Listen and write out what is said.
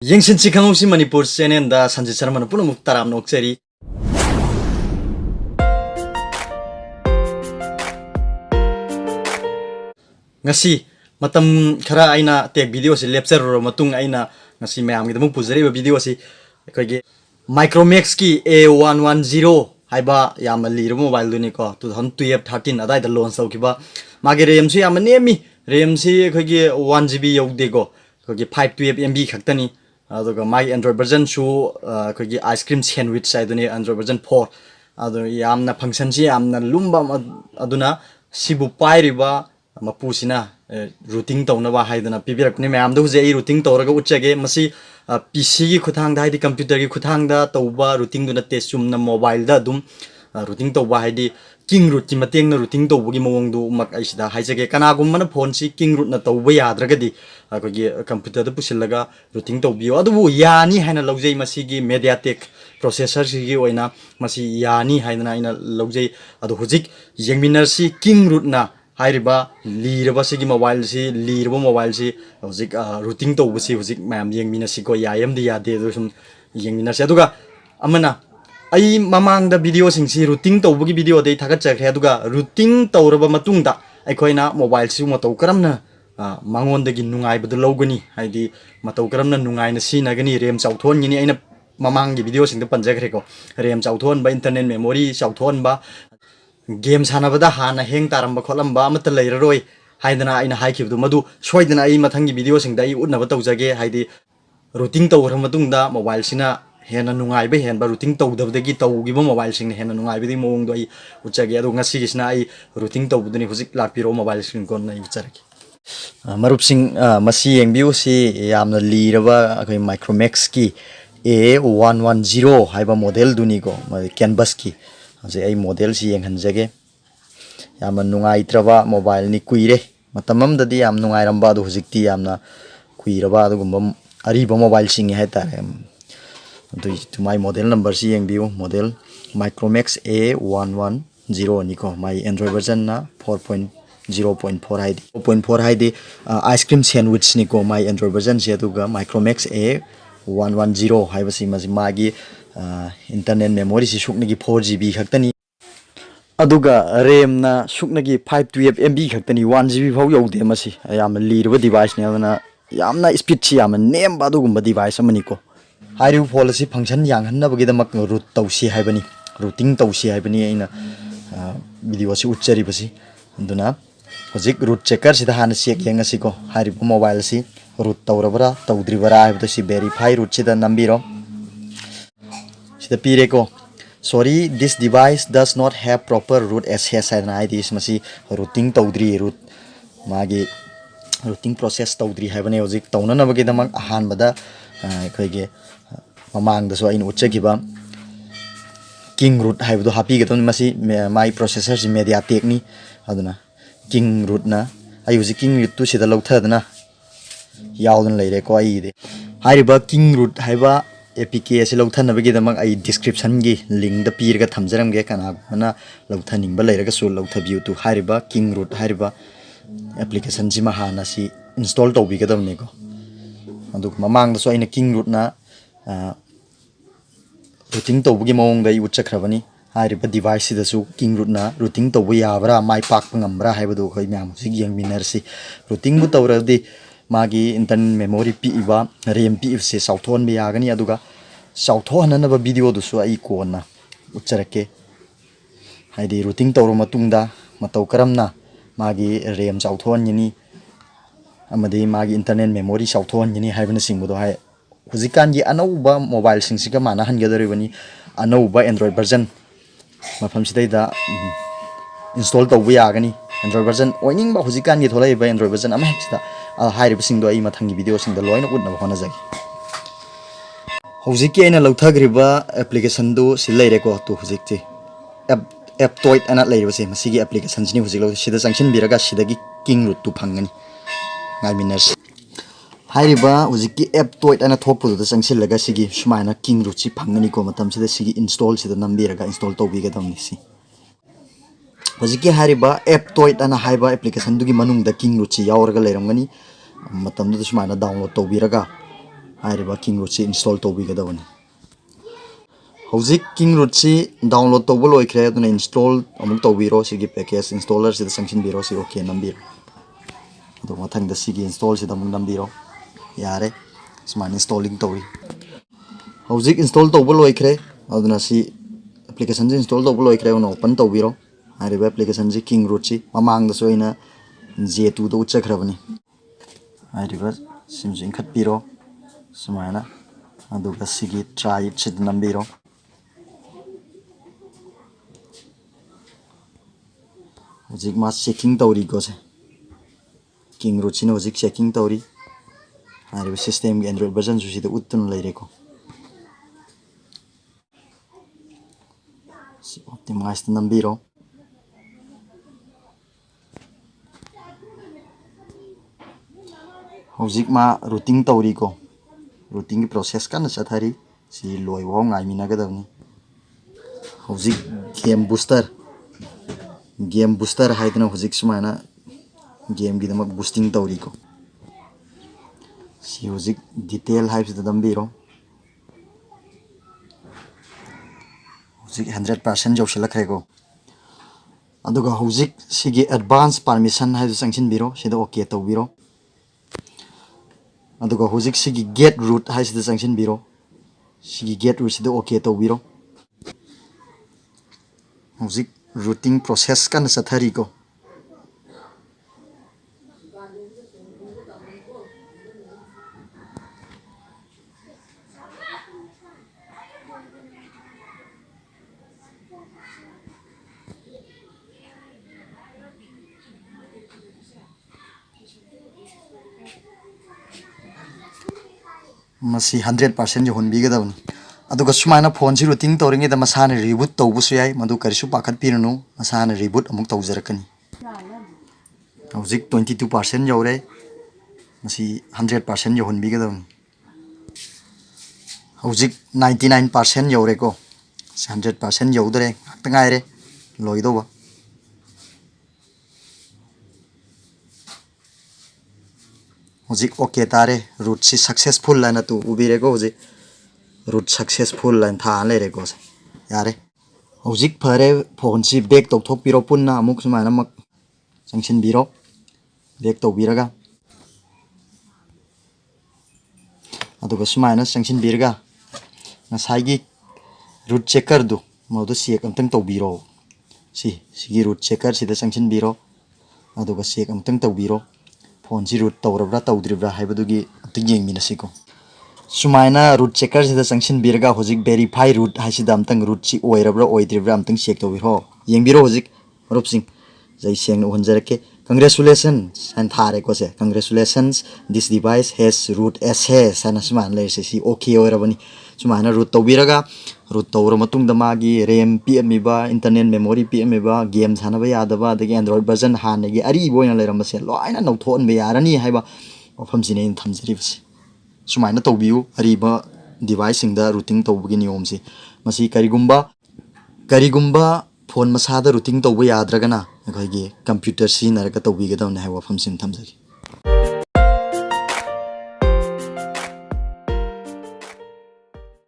YENGSINSI KHANGHOUSI Manipur channel da Shanjitkumar punamuk taram nokseri. Ngasi matam khara aina tek video si lecture ro matung aina ngasi mayam gidamuk puzari ba video si koige Micromax ki A110 haiba yam li ro mobile duni ko 2012 13 adai da launch tawkiba mage RAM si yam nemi RAM si koige 1GB yaude go koige 512 MB khaktani aduga my Android version su koigi ice cream sandwich saiduni Android version 4 adu yamna function si yamna lumba aduna sibu pairiba mapusina routing tawna ba haidana pibirakni mayam do je routing tawraga utchage masi PC gi khuthang da haidi computer gi khuthang da tawba routing duna te sumna mobile da dum routing tawba haidi king root ki mateng na routing tawbugi maongdo mak aisida haijage kanagum mana phone si king root na tawba yadragadi akogi computer da pusilaga routing tawbiyo adubu yani haina lawjei masi gi mediatek processor si gi oina masi yani haina ina lawjei adu hujik yengminar si king root na hairiba liraba sigi mobile si liraba mobile si hujik routing tawbu si hujik mayam yengmina si ko yayam di yade do sum yengmina si aduga amana ai mamang da video sing si routing tawbugi video dei thagat chakhe aduga routing tawraba matung da aikoina mobile si matoukaramna mangon dagi nungai badu logani haidi matoukaramna nungai na si nagani RAM chauthon ni aina mamang gi video sing da panjagre ko RAM chauthon ba internet memory chauthon ba game sanabada hana heng taramba kholamba amata leiraroi haidana aina haikibdu madu soidana ai mathangi video sing da I utnaba tawjage haidi routing tawra matungda mobile sina hena nungai be hen ba routing tawdabdagi tawgiba mobile sing hena nungai be di maongdo ai utchage adu ngasi gisna ai routing tawbuduni hujik lakpiro mobile sing kon nai utchage marup sing masi yengbiu si yamna liraba akoi Micromax ki A110 haiba model duni ko canvas ki ase ai model si yenghanjage yamna nungai traba mobile ni kuire matamam dadi yam nungai ramba du hujikti yamna kuiraba adu gumba ariba mobile sing hai tare to my model number si yengbiu model Micromax A110 ni ko my Android version na 4.0.4 haidi 0.4 haidi ice cream sandwich ni ko my Android version si aduga Micromax A110 haibasi magi internet memory si suknagi 4GB khaktani aduga RAM na suknagi 512 MB khaktani 1GB phau yaude masi yam lirba device ne aduna yamna speed si yam nem ba dugumba device amani ko hairu policy function yang hanna bagi damak root tawsi haibani routing tawsi haibani aina video si utchari basi aduna hojik root checker sida hana check yengasi ko hairu mobile si root tawrabara tawdribara haibdo si verify root sida nambiro sida pire ko sorry this device does not have proper root access and IDs masi routing tawdri root magi routing process tawdri haibane hojik tawna na bagi damak ahan bada koige mamang da so in utchagiba king root haibdo happy gaton masi my processor si mediatek ni aduna king root na ayuji king root tu sida lauthadna yaodna leire ko ai de hariba king root haiba APK si lauthana bagi damak ai description gi link da pirga thamjaram ge kana mana lauthaning ba leiraga su lauthabiu tu hariba king root hariba application ji mahana si install tawbi gadam ne ko aduk mamang da so ina king root na routing tawbugi maong da utchakhrabani hariba device da su king root na routing tawbu yabra mai pak ngambra haibadu khoi myam sig yengminar si routing bu tawradi magi internet memory pi iba RAM pi se sauthon bi yagani aduga sauthon na ba video du su ai ko na utcharake haidi routing tawro matungda matoukaramna magi RAM sauthon ni amadi magi internet memory sauthon ni haibana singbudo hai hujikan gi anauba mobile singsiga mana hangadoribani anauba Android version mafam sidai da install tawbu yagani Android version oining ba hujikan gi tholai ba Android version ama hexida hairiba singdo ai mathangi video singda loina utna bana jagi hujiki aina lauthagriba application do silaire ko to hujikti app toit ana leiriba se masigi application ni hujik lo sida sanction biraga sidagi king root tu phangani ngai miners hairiba hujiki app toit ana thokpu da sanction laga sigi sumaina king root si phangani ko matam sida sigi install sida nambiraga install tawbi ga damni si hujiki hariba app toit ana haiba application dugi manung da king root si yawarga leiramgani matam du sumaina download tawbiraga हाइरिबा King Root से install तौबिगदबनी हौजिक King Root से download तौब लोइख्रे अदुना install अमुक तौबिरो सिगी पैकेज इंस्टॉलर से संक्षिनबिरो सि ओके नंबिरो अदु मथंग द सिगी इंस्टॉल से दमुक नंबिरो यारे स्मार्ट इंस्टॉलिंग तौरी हौजिक इंस्टॉल तौब लोइख्रे अदुना सि एप्लीकेशन से इंस्टॉल तौब लोइख्रे उन ओपन तौबिरो हाइरिबा एप्लीकेशन से किंग रूट से ममांग द सोइना J2 द उच्चख्रबनी हाइरिबा सिमजु इंखतपिरो सुमायना अदुगा सिगी ट्राई इट से नंबिरो हजिक मा चेकिंग तौरी को से किंग रूट सिन हजिक चेकिंग तौरी हाइरिबा सिस्टम के एंड्रॉइड वर्जन सुसी द उत्तन लेरेको सि ऑप्टिमाइज नंबिरो हजिक मा रूटिंग तौरी को रूटिंग की प्रोसेस का चथारी सि लोइबो ngaimiनागदबनी हजिक गेम बूस्टर हाइदना हजिक सुमायना गेम गिदमक बूस्टिंग तौरी को सि हजिक डिटेल हाइबसिदा दंबिरो हजिक 100% जौसिलखरेको अदुगा हजिक सिगी एडवांस परमिशन हाइदु संगसिनबिरो सिदा ओके तौबिरो अदुगा हजिक सिगी गेट रूट हाइसिदा संगसिनबिरो सिगी गेट रूट सिदा ओके तौबिरो हजिक रूटिंग प्रोसेस का चथारी को मसी 100% जो होनबीगदबनी अदुगा सुमायना फोन से रूटिंग तौरिंगे द मसाने रिबूट तौबुसु याय मदु करिसु पाखत पिरनु मसाने रिबूट अमुक तौजरकनी हजिक 22% यौरे मसी 100% जो होनबीगदबनी हजिक 99% यौरे को 100% यौदरे तंगायरे लोइदोबा हजिक ओके तारे रूट से सक्सेसफुल लाइन तु उबिरेको हजिक रूट सक्सेसफुल लाइन था लेरेको से यारे हजिक फरे फोन से बैक तौथोकपिरो पुन्ना अमुक सुमायना मक संगसिनबिरो बैक तौबिरगा अदुगा सुमायना संगसिनबिरगा नसाइगी रूट चेकर दु मदु चेक अमतंग तौबिरो सिगी रूट चेकर सिदा संगसिनबिरो अदुगा चेक अमतंग तौबिरो फोन से रूट तौरब्रा तौद्रिब्रा हाइबदुगी अमतंग येंगमिनसिको सुमायना रूट चेकर से चंगसिनबिरगा हजिक वेरीफाई रूट हाइसिदा अमतंग रूट सी ओइरब्रा ओइद्रिब्रा अमतंग चेक तौबिरो येंगबिरो हजिक मरुपसिंग जै सेंग होनजरके कंग्रेचुलेशंस सन थारेको से congratulations this device has root access सन सुमान लेसे सी ओके ओइरबनी सुमायना रूट तौबिरगा रूट तौर मतुंगदा मागी रैम पीएमबा इंटरनेट मेमोरी पीएमबा गेम सानबा यादबा अदगी एंड्रॉइड वर्जन हानेगी अरिबो ओइना लेरमसे लोइना नौथोनबे यारनी हाइबा वफमसिने थमजरिबसे सुमायना तौबियु अरिबा डिवाइस सिंगदा रूटिंग तौबगी नियम से मसी करिगुंबा फोन मसादा रूटिंग तौब याद्रगना अखोइगे कंप्यूटर सिनरगा तौबिगदवने हाइ वफमसिन थमजगी।